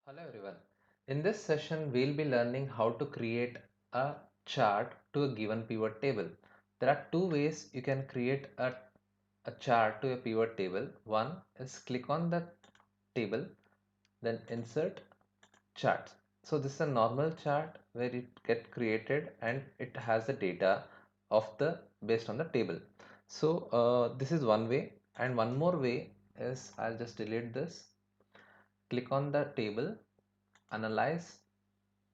Hello everyone. In this session, we'll be learning how to create a chart to a given pivot table. There are two ways you can create a chart to a pivot table. One is click on the table, then insert charts. So this is a normal chart where it get created and it has the data of the based on the table. So this is one way, and one more way is I'll just delete this. Click on the table, analyze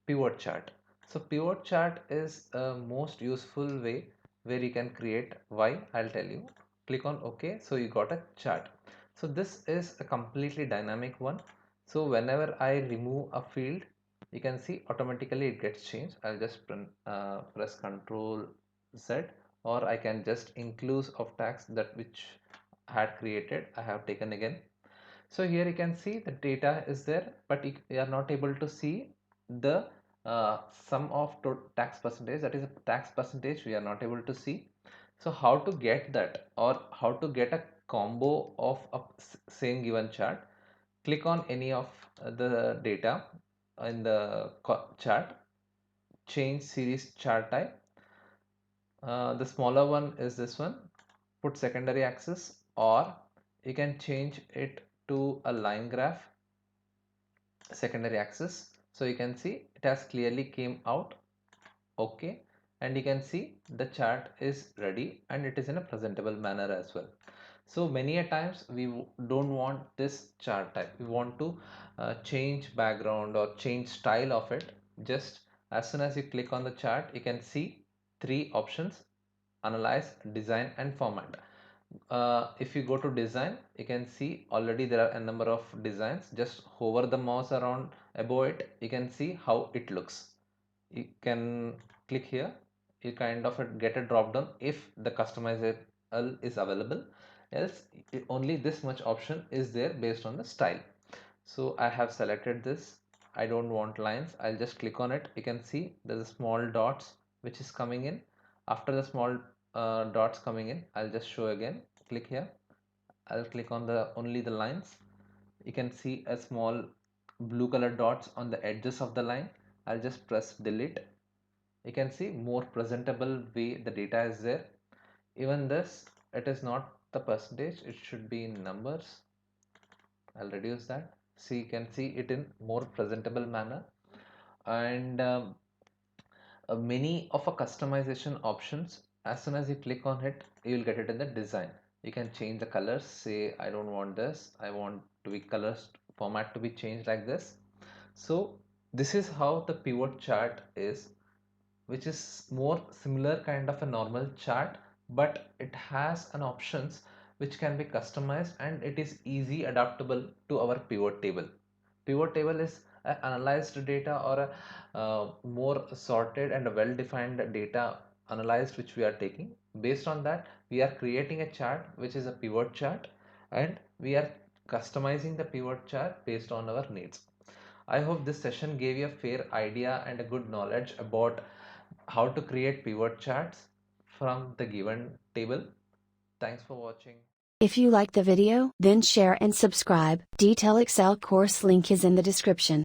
pivot chart. So pivot chart is a most useful way where you can create. Why? I'll tell you. Click on OK. So you got a chart. So this is a completely dynamic one. So whenever I remove a field, you can see automatically it gets changed. I'll just press Ctrl Z, or I can just include of tags that which I had created. I have taken again. So here you can see the data is there, but you are not able to see the sum of tax percentage. That is a tax percentage we are not able to see. So how to get that, or how to get a combo of a same given chart? Click on any of the data in the chart, change series chart type. The smaller one is this one, put secondary axis, or you can change it to a line graph secondary axis. So you can see it has clearly came out. Okay, and you can see the chart is ready and it is in a presentable manner as well. So many a times we don't want this chart type, we want to change background or change style of it. Just as soon as you click on the chart, you can see three options: analyze, design and format. If you go to design, you can see already there are a number of designs. Just hover the mouse around above it, you can see how it looks. You can click here, you kind of get a drop down if the customizable is available, else only this much option is there based on the style. So I have selected this. I don't want lines. I'll just click on it. You can see there's a small dots which is coming in. After the small dots coming in, I'll just show again. Click here. I'll click on the only the lines. You can see a small blue color dots on the edges of the line. I'll just press delete. You can see more presentable way the data is there. Even this, it is not the percentage, it should be in numbers. I'll reduce that. See, you can see it in more presentable manner. And many of a customization options, as soon as you click on it, you will get it in the design. You can change the colors. Say I don't want this, I want to be colors format to be changed like this. So this is how the pivot chart is, which is more similar kind of a normal chart, but it has an options which can be customized and it is easy adaptable to our pivot table. Pivot table is analyzed data, or a more sorted and well defined data analyzed which we are taking. Based on that, we are creating a chart which is a pivot chart, and we are customizing the pivot chart based on our needs. I hope this session gave you a fair idea and a good knowledge about how to create pivot charts from the given table. Thanks for watching. If you like the video, then share and subscribe. Detail Excel course link is in the description.